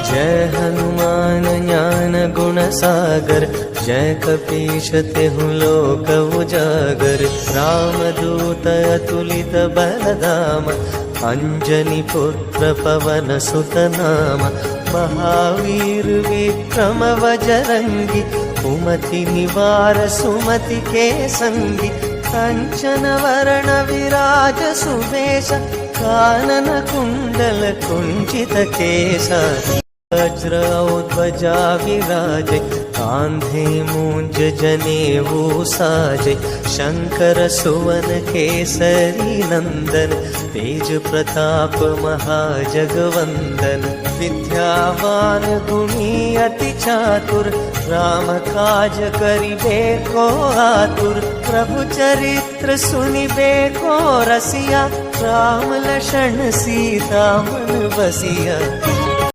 जय हनुमान ज्ञान गुण सागर, जय कपीश तिहु लोक उजागर। रामदूत अतुलित बलधाम, अंजनी पुत्र पवन सुत नाम। महावीर विक्रम बजरंगी, कुमति निवार सुमति के संगी। कंचन वरण विराज सुवेश, कानन कुंडल कुंचित केसा। वज्र ध्वजा विराजे, कांधे मूंज जनेऊ साजे। शंकर सुवन केसरी नंदन, तेज प्रताप महाजगवंदन। विद्यावान गुणी अति चातुर, राम काज करिबे को आतुर। प्रभु चरित्र सुनिबे को रसिया, राम लखन सीता मन बसिया।